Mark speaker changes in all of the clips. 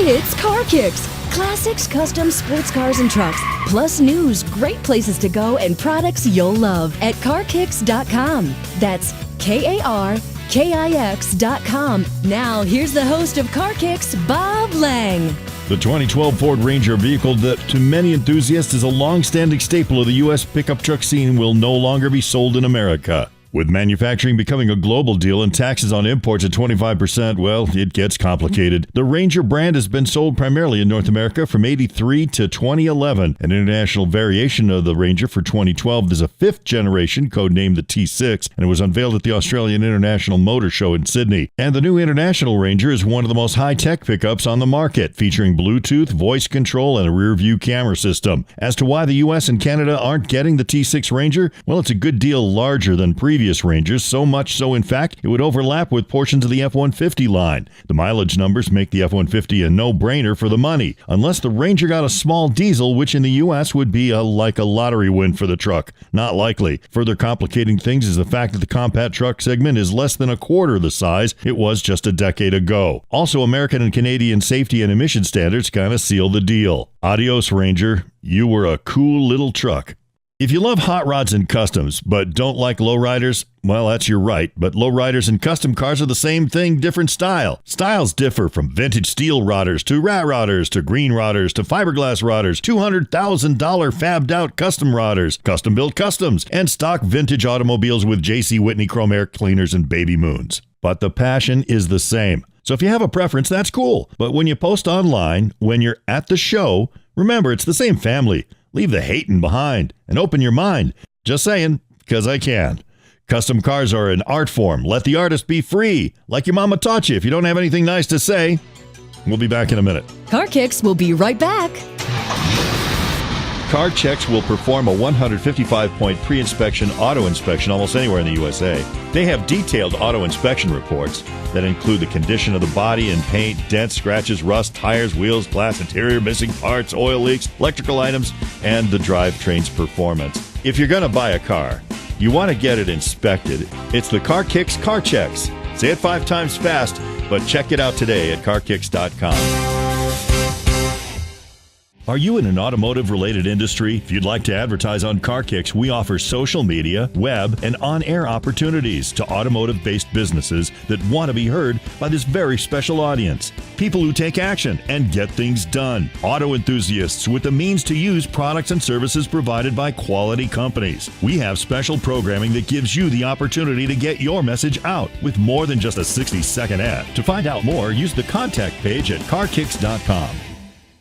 Speaker 1: It's KarKix, classics, custom, sports cars and trucks, plus news, great places to go, and products you'll love at KarKix.com. That's KarKix.com. Now, here's the host of KarKix, Bob Lang.
Speaker 2: The 2012 Ford Ranger vehicle that to many enthusiasts is a long-standing staple of the U.S. pickup truck scene will no longer be sold in America. With manufacturing becoming a global deal and taxes on imports at 25%, well, it gets complicated. The Ranger brand has been sold primarily in North America from 83 to 2011. An international variation of the Ranger for 2012 is a fifth generation, codenamed the T6, and it was unveiled at the Australian International Motor Show in Sydney. And the new International Ranger is one of the most high-tech pickups on the market, featuring Bluetooth, voice control, and a rear-view camera system. As to why the U.S. and Canada aren't getting the T6 Ranger, well, it's a good deal larger than previous Rangers, so much so, in fact, it would overlap with portions of the F-150 line. The mileage numbers make the F-150 a no-brainer for the money, unless the Ranger got a small diesel, which in the U.S. would be like a lottery win for the truck. Not likely. Further complicating things is the fact that the compact truck segment is less than a quarter the size it was just a decade ago. Also, American and Canadian safety and emission standards kind of seal the deal. Adios, Ranger. You were a cool little truck. If you love hot rods and customs, but don't like lowriders, well, that's your right, but lowriders and custom cars are the same thing, different style. Styles differ from vintage steel rodders to rat rodders to green rodders to fiberglass rodders, $200,000 fabbed-out custom rodders, custom-built customs, and stock vintage automobiles with J.C. Whitney chrome air cleaners and baby moons. But the passion is the same. So if you have a preference, that's cool. But when you post online, when you're at the show, remember, it's the same family. Leave the hating behind and open your mind. Just saying, because I can. Custom cars are an art form. Let the artist be free, like your mama taught you. If you don't have anything nice to say, we'll be back in a minute.
Speaker 1: KarKix will be right back.
Speaker 2: KarChex will perform a 155-point pre-inspection auto inspection almost anywhere in the USA. They have detailed auto inspection reports that include the condition of the body and paint, dents, scratches, rust, tires, wheels, glass, interior, missing parts, oil leaks, electrical items, and the drivetrain's performance. If you're going to buy a car, you want to get it inspected. It's the KarKix KarChex. Say it 5 times fast, but check it out today at KarKix.com. Are you in an automotive-related industry? If you'd like to advertise on KarKix, we offer social media, web, and on-air opportunities to automotive-based businesses that want to be heard by this very special audience. People who take action and get things done. Auto enthusiasts with the means to use products and services provided by quality companies. We have special programming that gives you the opportunity to get your message out with more than just a 60-second ad. To find out more, use the contact page at KarKix.com.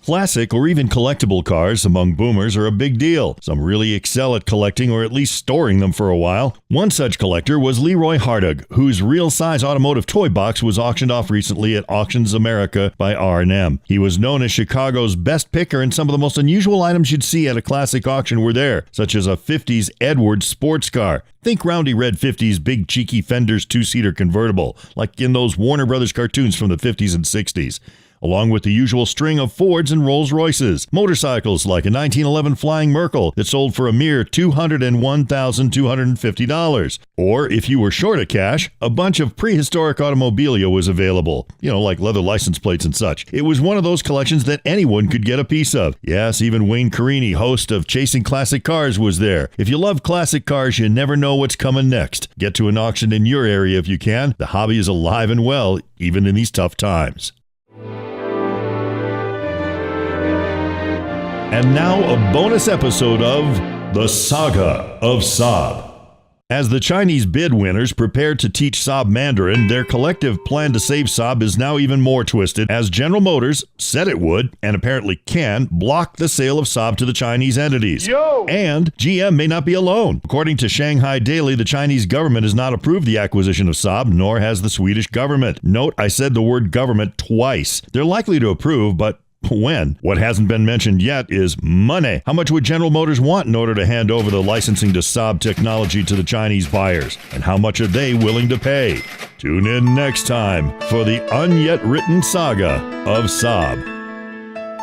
Speaker 2: Classic or even collectible cars among boomers are a big deal. Some really excel at collecting or at least storing them for a while. One such collector was Leroy Hardug, whose real-size automotive toy box was auctioned off recently at Auctions America by R&M. He was known as Chicago's best picker, and some of the most unusual items you'd see at a classic auction were there, such as a 50s Edwards sports car. Think roundy red 50s big cheeky fenders 2-seater convertible, like in those Warner Brothers cartoons from the 50s and 60s. Along with the usual string of Fords and Rolls-Royces. Motorcycles like a 1911 Flying Merkle that sold for a mere $201,250. Or, if you were short of cash, a bunch of prehistoric automobilia was available. Like leather license plates and such. It was one of those collections that anyone could get a piece of. Yes, even Wayne Carini, host of Chasing Classic Cars, was there. If you love classic cars, you never know what's coming next. Get to an auction in your area if you can. The hobby is alive and well, even in these tough times. And now a bonus episode of The Saga of Saab. As the Chinese bid winners prepare to teach Saab Mandarin, their collective plan to save Saab is now even more twisted, as General Motors said it would, and apparently can, block the sale of Saab to the Chinese entities. And GM may not be alone. According to Shanghai Daily, the Chinese government has not approved the acquisition of Saab, nor has the Swedish government. Note, I said the word government twice. They're likely to approve, but when? What hasn't been mentioned yet is money. How much would General Motors want in order to hand over the licensing to Saab technology to the Chinese buyers? And how much are they willing to pay? Tune in next time for the unyet-written saga of Saab.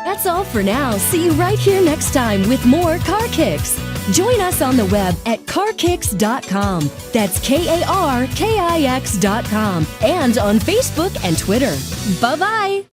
Speaker 1: That's all for now. See you right here next time with more KarKix. Join us on the web at KarKix.com. That's KarKix.com. And on Facebook and Twitter. Bye-bye.